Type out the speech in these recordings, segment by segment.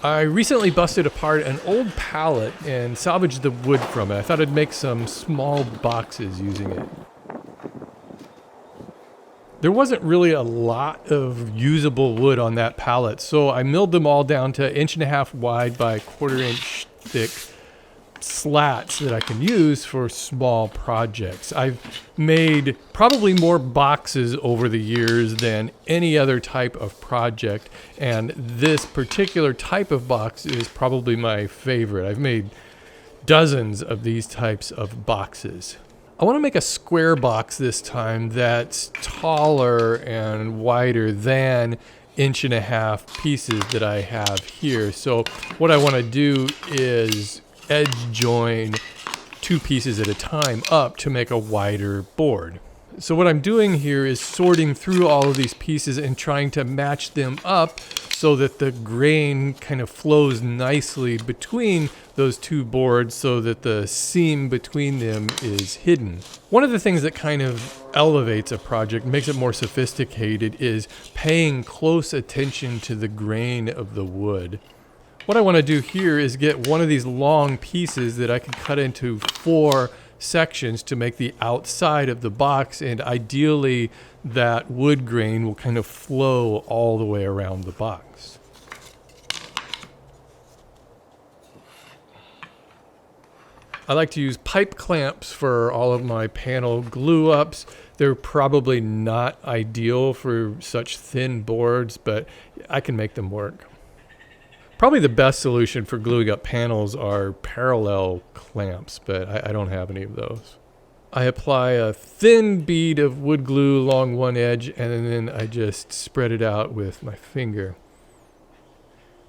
I recently busted apart an old pallet and salvaged the wood from it. I thought I'd make some small boxes using it. There wasn't really a lot of usable wood on that pallet, so I milled them all down to 1.5 inch wide by 1/4 inch thick slats that I can use for small projects. I've made probably more boxes over the years than any other type of project, and this particular type of box is probably my favorite. I've made dozens of these types of boxes. I want to make a square box this time that's taller and wider than 1.5 inch pieces that I have here. So what I want to do is edge join 2 pieces at a time up to make a wider board. So what I'm doing here is sorting through all of these pieces and trying to match them up so that the grain kind of flows nicely between those 2 boards so that the seam between them is hidden. One of the things that kind of elevates a project, makes it more sophisticated, is paying close attention to the grain of the wood. What I want to do here is get one of these long pieces that I can cut into 4 sections to make the outside of the box, and ideally that wood grain will kind of flow all the way around the box. I like to use pipe clamps for all of my panel glue ups. They're probably not ideal for such thin boards, but I can make them work. Probably the best solution for gluing up panels are parallel clamps, but I don't have any of those. I apply a thin bead of wood glue along one edge, and then I just spread it out with my finger.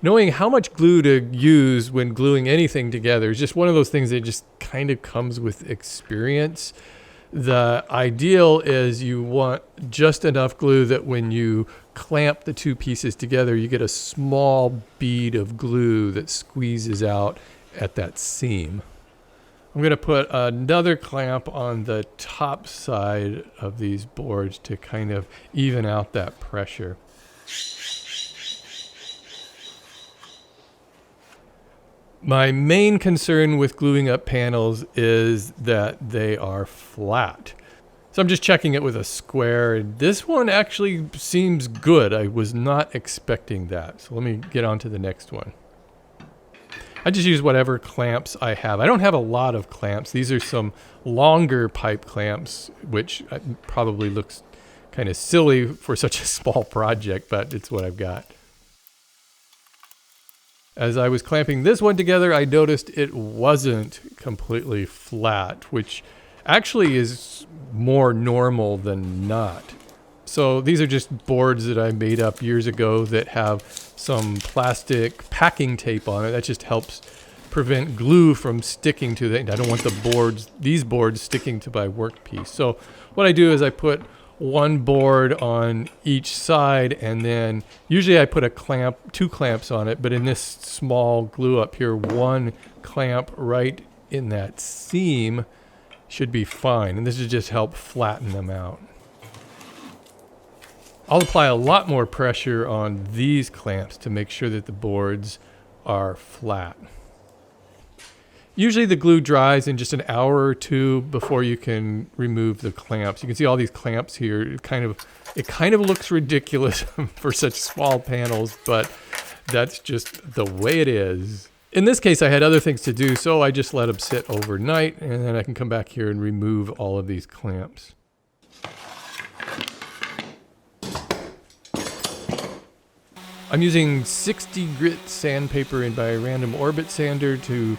Knowing how much glue to use when gluing anything together is just one of those things that just kind of comes with experience. The ideal is you want just enough glue that when you clamp the 2 pieces together, you get a small bead of glue that squeezes out at that seam. I'm going to put another clamp on the top side of these boards to kind of even out that pressure. My main concern with gluing up panels is that they are flat. So I'm just checking it with a square, and this one actually seems good. I was not expecting that. So let me get on to the next one. I just use whatever clamps I have. I don't have a lot of clamps. These are some longer pipe clamps, which probably looks kind of silly for such a small project, but it's what I've got. As I was clamping this one together, I noticed it wasn't completely flat, which actually is more normal than not. So these are just boards that I made up years ago that have some plastic packing tape on it. That just helps prevent glue from sticking to the, I don't want these boards sticking to my workpiece. So what I do is I put one board on each side, and then usually I put a 2 clamps on it, but in this small glue up here, 1 clamp right in that seam should be fine. And this will just help flatten them out. I'll apply a lot more pressure on these clamps to make sure that the boards are flat. Usually the glue dries in just an hour or 2 before you can remove the clamps. You can see all these clamps here. It kind of looks ridiculous for such small panels, but that's just the way it is. In this case, I had other things to do, so I just let them sit overnight, and then I can come back here and remove all of these clamps. I'm using 60 grit sandpaper by Random Orbit sander to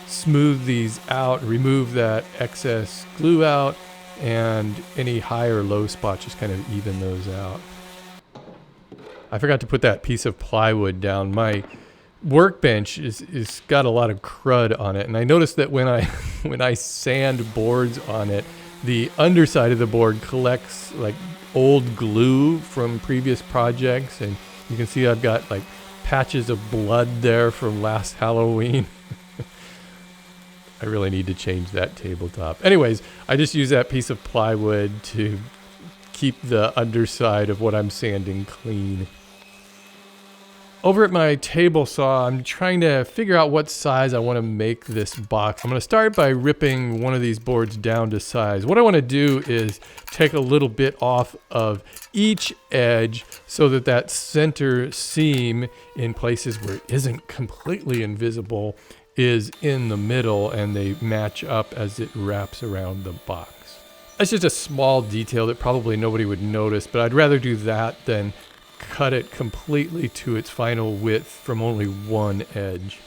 smooth these out, remove that excess glue out, and any high or low spots, just kind of even those out. I forgot to put that piece of plywood down. My workbench is got a lot of crud on it, and I noticed that when I sand boards on it, the underside of the board collects like old glue from previous projects, and you can see I've got like patches of blood there from last Halloween. I really need to change that tabletop. Anyways, I just use that piece of plywood to keep the underside of what I'm sanding clean. Over at my table saw, I'm trying to figure out what size I want to make this box. I'm going to start by ripping one of these boards down to size. What I want to do is take a little bit off of each edge so that that center seam in places where it isn't completely invisible is in the middle, and they match up as it wraps around the box. That's just a small detail that probably nobody would notice, but I'd rather do that than cut it completely to its final width from only one edge.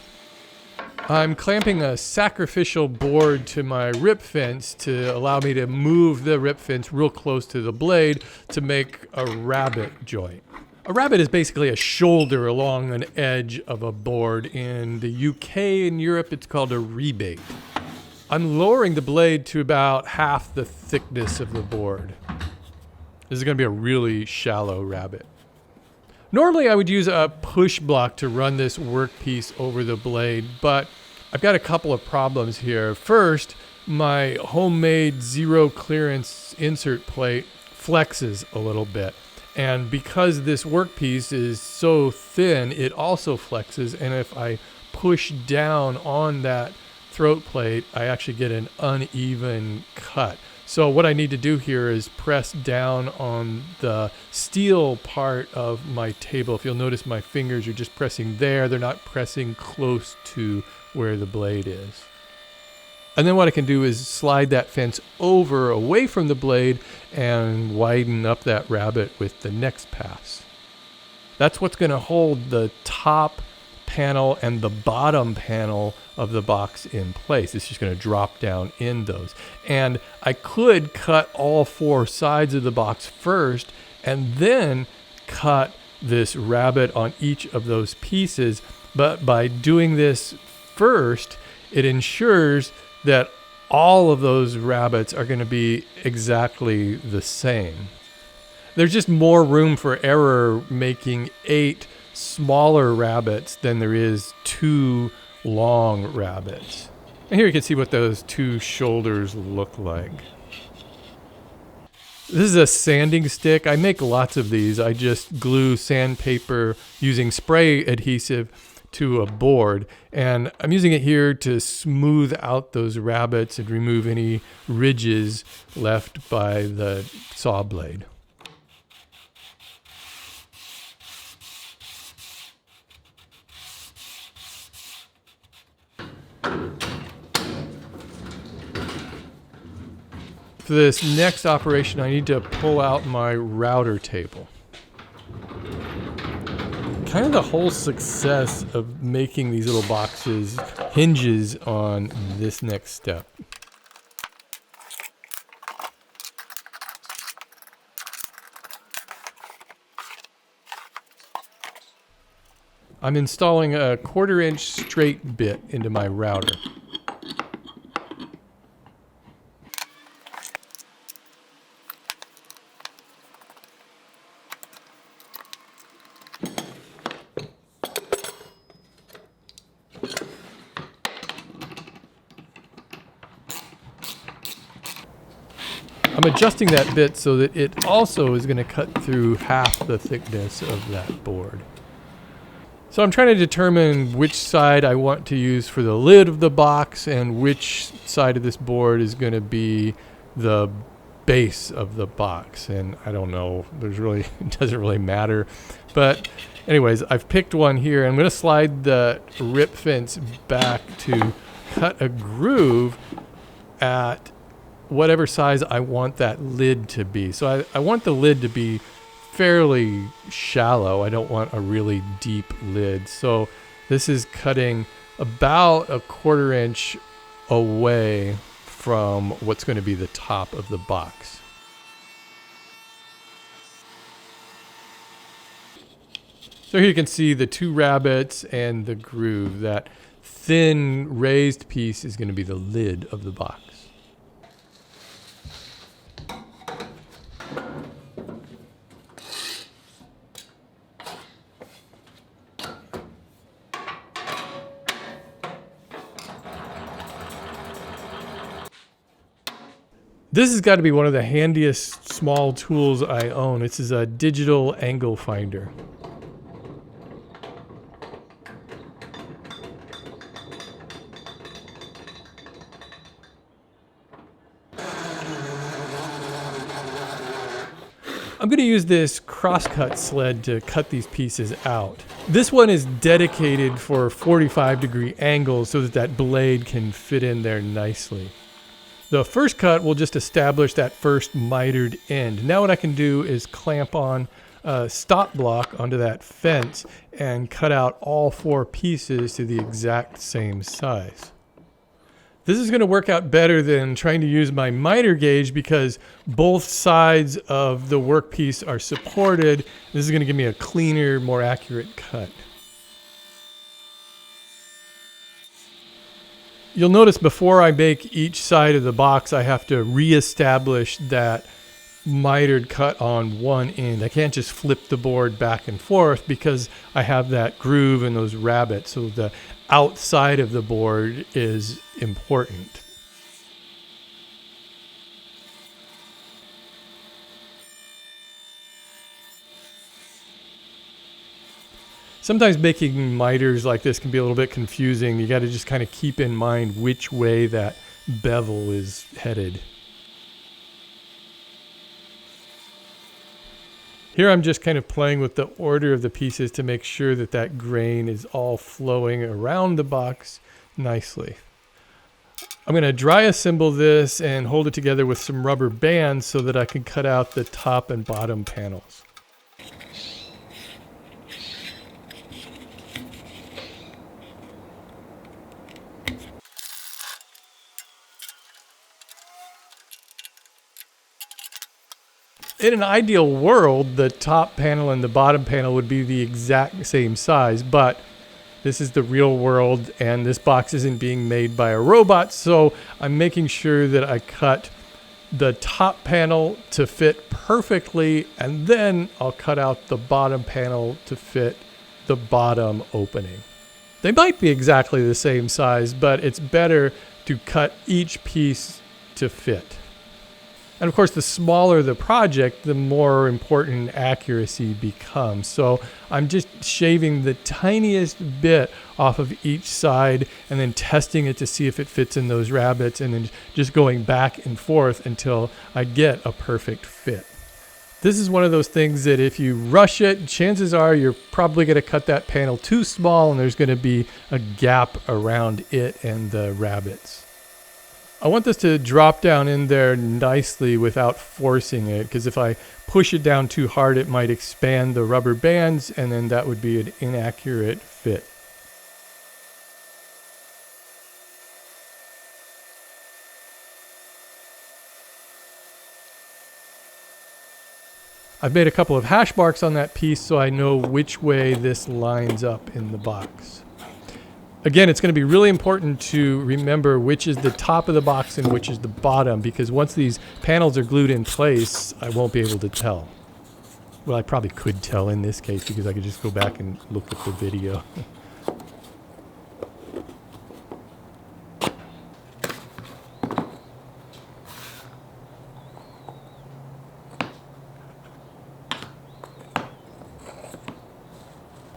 I'm clamping a sacrificial board to my rip fence to allow me to move the rip fence real close to the blade to make a rabbet joint. A rabbet is basically a shoulder along an edge of a board. In the UK and Europe, it's called a rebate. I'm lowering the blade to about half the thickness of the board. This is going to be a really shallow rabbet. Normally I would use a push block to run this workpiece over the blade, but I've got a couple of problems here. First, my homemade zero clearance insert plate flexes a little bit. And because this workpiece is so thin, it also flexes. And if I push down on that throat plate, I actually get an uneven cut. So what I need to do here is press down on the steel part of my table. If you'll notice, my fingers are just pressing there. They're not pressing close to where the blade is. And then what I can do is slide that fence over away from the blade and widen up that rabbet with the next pass. That's what's going to hold the top panel and the bottom panel of the box in place. It's just going to drop down in those. And I could cut all four sides of the box first and then cut this rabbet on each of those pieces. But by doing this first, it ensures that all of those rabbets are going to be exactly the same. There's just more room for error making 8 smaller rabbets than there is 2 long rabbets. And here you can see what those 2 shoulders look like. This is a sanding stick. I make lots of these. I just glue sandpaper using spray adhesive to a board, and I'm using it here to smooth out those rabbets and remove any ridges left by the saw blade. For this next operation, I need to pull out my router table. Kind of the whole success of making these little boxes hinges on this next step. I'm installing a 1/4 inch straight bit into my router. I'm adjusting that bit so that it also is going to cut through half the thickness of that board. So I'm trying to determine which side I want to use for the lid of the box and which side of this board is going to be the base of the box. And I don't know, it doesn't really matter. But anyways, I've picked one here. I'm going to slide the rip fence back to cut a groove at whatever size I want that lid to be. So I want the lid to be fairly shallow. I don't want a really deep lid. So this is cutting about a 1/4 inch away from what's going to be the top of the box. So here you can see the 2 rabbets and the groove. That thin raised piece is going to be the lid of the box. This has got to be one of the handiest small tools I own. This is a digital angle finder. I'm going to use this crosscut sled to cut these pieces out. This one is dedicated for 45-degree angles so that that blade can fit in there nicely. The first cut will just establish that first mitered end. Now what I can do is clamp on a stop block onto that fence and cut out all 4 pieces to the exact same size. This is going to work out better than trying to use my miter gauge because both sides of the workpiece are supported. This is going to give me a cleaner, more accurate cut. You'll notice before I make each side of the box, I have to reestablish that mitered cut on one end. I can't just flip the board back and forth because I have that groove and those rabbets. So the outside of the board is important. Sometimes making miters like this can be a little bit confusing. You got to just kind of keep in mind which way that bevel is headed. Here I'm just kind of playing with the order of the pieces to make sure that that grain is all flowing around the box nicely. I'm going to dry assemble this and hold it together with some rubber bands so that I can cut out the top and bottom panels. In an ideal world, the top panel and the bottom panel would be the exact same size, but this is the real world and this box isn't being made by a robot, so I'm making sure that I cut the top panel to fit perfectly, and then I'll cut out the bottom panel to fit the bottom opening. They might be exactly the same size, but it's better to cut each piece to fit. And of course, the smaller the project, the more important accuracy becomes. So I'm just shaving the tiniest bit off of each side and then testing it to see if it fits in those rabbets, and then just going back and forth until I get a perfect fit. This is one of those things that if you rush it, chances are you're probably going to cut that panel too small and there's going to be a gap around it and the rabbets. I want this to drop down in there nicely without forcing it, because if I push it down too hard, it might expand the rubber bands, and then that would be an inaccurate fit. I've made a couple of hash marks on that piece so I know which way this lines up in the box. Again, it's going to be really important to remember which is the top of the box and which is the bottom, because once these panels are glued in place, I won't be able to tell. Well, I probably could tell in this case because I could just go back and look at the video.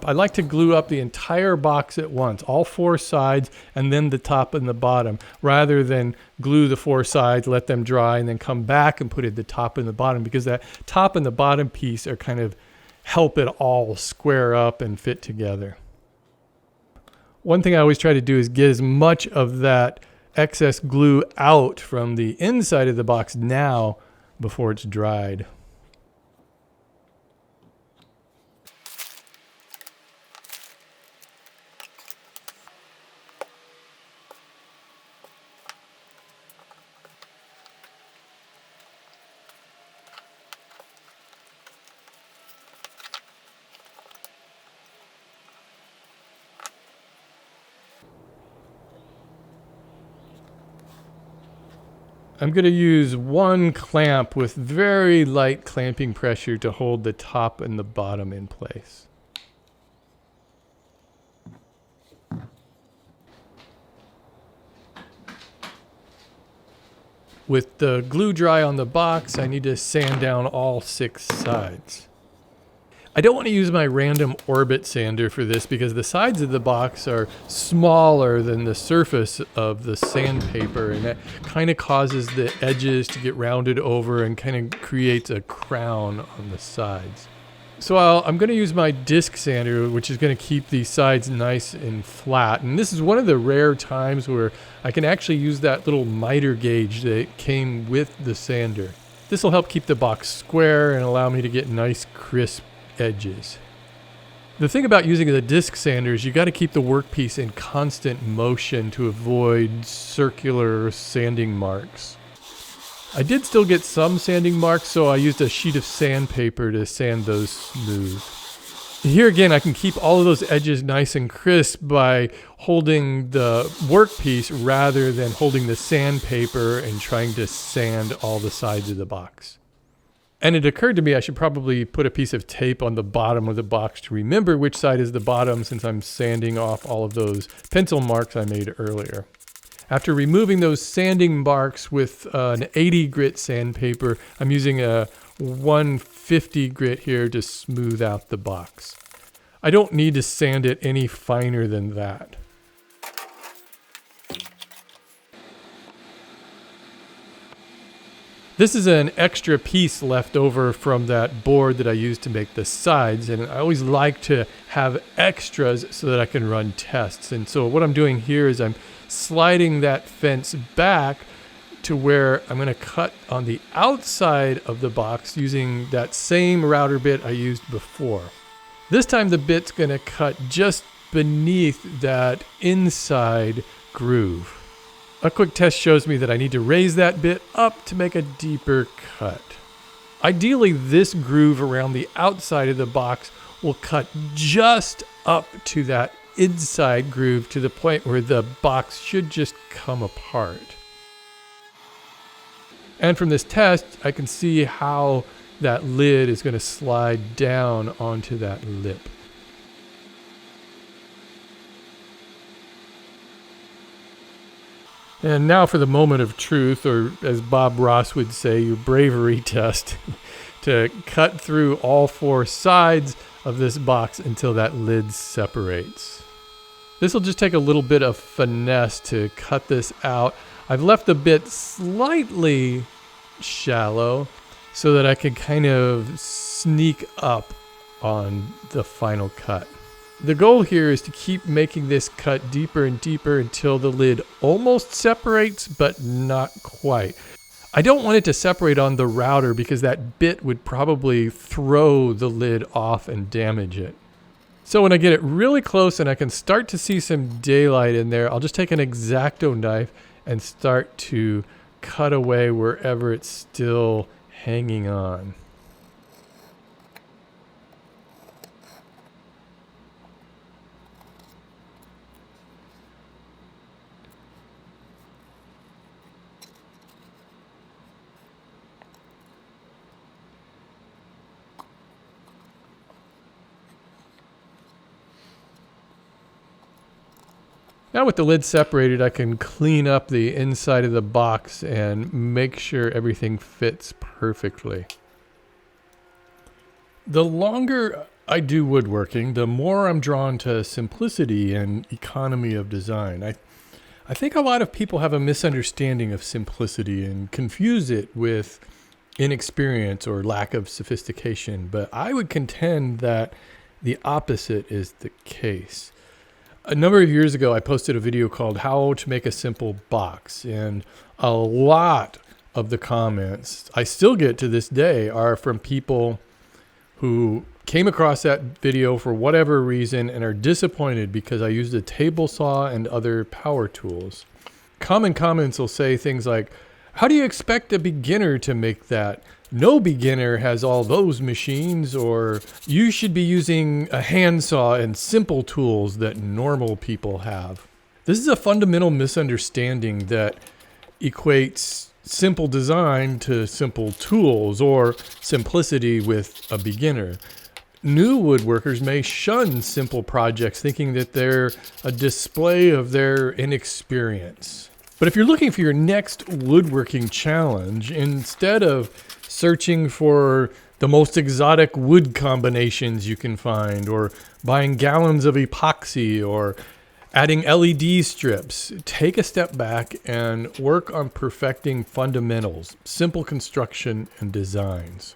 I like to glue up the entire box at once, all 4 sides, and then the top and the bottom, rather than glue the 4 sides, let them dry, and then come back and put it the top and the bottom, because that top and the bottom piece are kind of help it all square up and fit together. One thing I always try to do is get as much of that excess glue out from the inside of the box now before it's dried. I'm going to use one clamp with very light clamping pressure to hold the top and the bottom in place. With the glue dry on the box, I need to sand down all 6 sides. I don't want to use my random orbit sander for this because the sides of the box are smaller than the surface of the sandpaper, and that kind of causes the edges to get rounded over and kind of creates a crown on the sides. So I'm going to use my disc sander, which is going to keep the sides nice and flat. And this is one of the rare times where I can actually use that little miter gauge that came with the sander. This will help keep the box square and allow me to get nice crisp edges. The thing about using the disc sander is you got to keep the workpiece in constant motion to avoid circular sanding marks. I did still get some sanding marks, so I used a sheet of sandpaper to sand those smooth. Here again, I can keep all of those edges nice and crisp by holding the workpiece rather than holding the sandpaper and trying to sand all the sides of the box. And it occurred to me I should probably put a piece of tape on the bottom of the box to remember which side is the bottom, since I'm sanding off all of those pencil marks I made earlier. After removing those sanding marks with an 80 grit sandpaper, I'm using a 150 grit here to smooth out the box. I don't need to sand it any finer than that. This is an extra piece left over from that board that I used to make the sides, and I always like to have extras so that I can run tests. And so what I'm doing here is I'm sliding that fence back to where I'm going to cut on the outside of the box using that same router bit I used before. This time the bit's going to cut just beneath that inside groove. A quick test shows me that I need to raise that bit up to make a deeper cut. Ideally, this groove around the outside of the box will cut just up to that inside groove to the point where the box should just come apart. And from this test, I can see how that lid is going to slide down onto that lip. And now for the moment of truth, or as Bob Ross would say, your bravery test, to cut through all four sides of this box until that lid separates. This will just take a little bit of finesse to cut this out. I've left the bit slightly shallow so that I can kind of sneak up on the final cut. The goal here is to keep making this cut deeper and deeper until the lid almost separates, but not quite. I don't want it to separate on the router because that bit would probably throw the lid off and damage it. So when I get it really close and I can start to see some daylight in there, I'll just take an X-Acto knife and start to cut away wherever it's still hanging on. Now with the lid separated, I can clean up the inside of the box and make sure everything fits perfectly. The longer I do woodworking, the more I'm drawn to simplicity and economy of design. I think a lot of people have a misunderstanding of simplicity and confuse it with inexperience or lack of sophistication, but I would contend that the opposite is the case. A number of years ago, I posted a video called How to Make a Simple Box, and a lot of the comments I still get to this day are from people who came across that video for whatever reason and are disappointed because I used a table saw and other power tools. Common comments will say things like, "How do you expect a beginner to make that? No beginner has all those machines," or "You should be using a handsaw and simple tools that normal people have." This is a fundamental misunderstanding that equates simple design to simple tools or simplicity with a beginner. New woodworkers may shun simple projects thinking that they're a display of their inexperience. But if you're looking for your next woodworking challenge, instead of searching for the most exotic wood combinations you can find, or buying gallons of epoxy, or adding LED strips. Take a step back and work on perfecting fundamentals, simple construction and designs.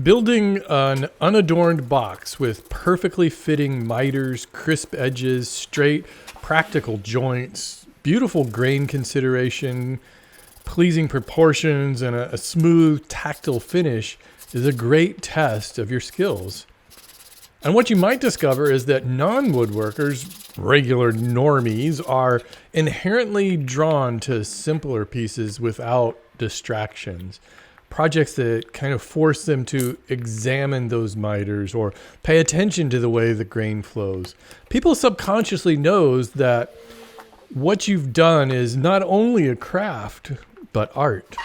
Building an unadorned box with perfectly fitting miters, crisp edges, straight, practical joints, beautiful grain consideration, pleasing proportions, and a smooth, tactile finish is a great test of your skills. And what you might discover is that non-woodworkers, regular normies, are inherently drawn to simpler pieces without distractions. Projects that kind of force them to examine those miters or pay attention to the way the grain flows. People subconsciously knows that what you've done is not only a craft, but art.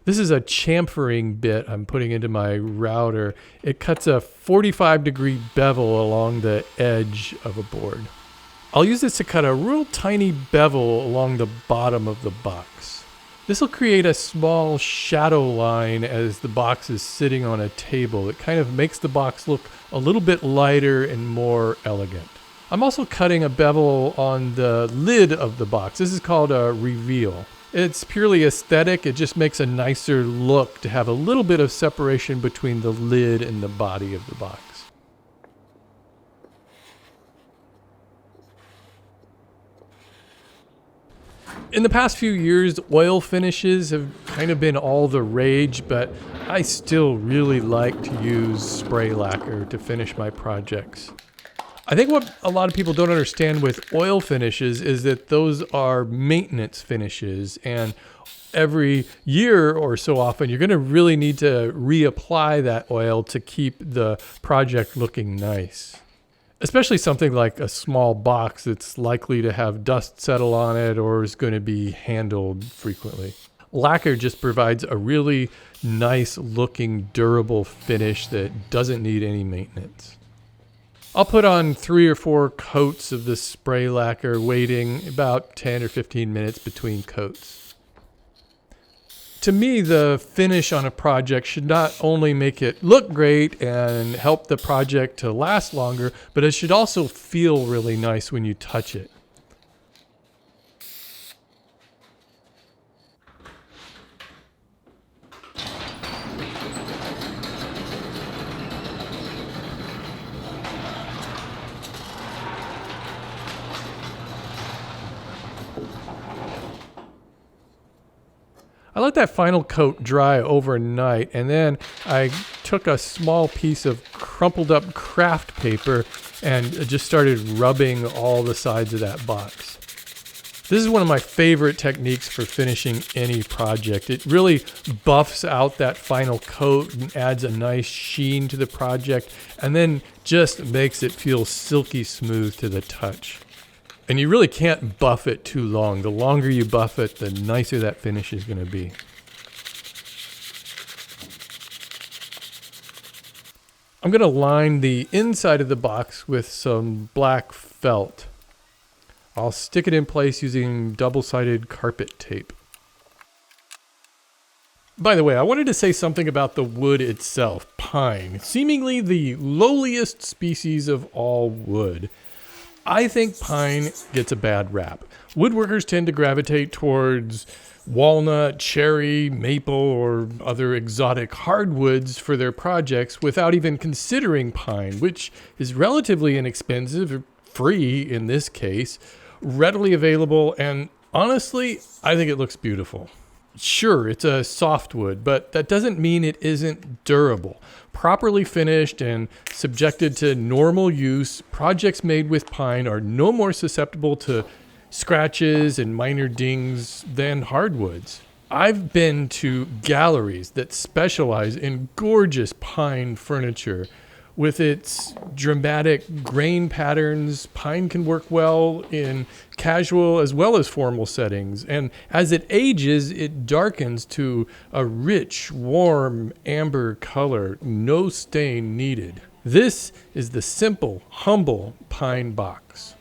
This is a chamfering bit I'm putting into my router. It cuts a 45-degree bevel along the edge of a board. I'll use this to cut a real tiny bevel along the bottom of the box. This will create a small shadow line as the box is sitting on a table. It kind of makes the box look a little bit lighter and more elegant. I'm also cutting a bevel on the lid of the box. This is called a reveal. It's purely aesthetic. It just makes a nicer look to have a little bit of separation between the lid and the body of the box. In the past few years, oil finishes have kind of been all the rage, but I still really like to use spray lacquer to finish my projects. I think what a lot of people don't understand with oil finishes is that those are maintenance finishes, and every year or so often you're going to really need to reapply that oil to keep the project looking nice. Especially something like a small box that's likely to have dust settle on it or is going to be handled frequently. Lacquer just provides a really nice looking durable finish that doesn't need any maintenance. I'll put on 3 or 4 coats of this spray lacquer, waiting about 10 or 15 minutes between coats. To me, the finish on a project should not only make it look great and help the project to last longer, but it should also feel really nice when you touch it. I let that final coat dry overnight, and then I took a small piece of crumpled up craft paper and just started rubbing all the sides of that box. This is one of my favorite techniques for finishing any project. It really buffs out that final coat and adds a nice sheen to the project, and then just makes it feel silky smooth to the touch. And you really can't buff it too long. The longer you buff it, the nicer that finish is going to be. I'm going to line the inside of the box with some black felt. I'll stick it in place using double-sided carpet tape. By the way, I wanted to say something about the wood itself, pine, seemingly the lowliest species of all wood. I think pine gets a bad rap. Woodworkers tend to gravitate towards walnut, cherry, maple, or other exotic hardwoods for their projects without even considering pine, which is relatively inexpensive, free in this case, readily available, and honestly, I think it looks beautiful. Sure, it's a softwood, but that doesn't mean it isn't durable. Properly finished and subjected to normal use, projects made with pine are no more susceptible to scratches and minor dings than hardwoods. I've been to galleries that specialize in gorgeous pine furniture. With its dramatic grain patterns, pine can work well in casual as well as formal settings. And as it ages, it darkens to a rich, warm amber color, no stain needed. This is the simple, humble pine box.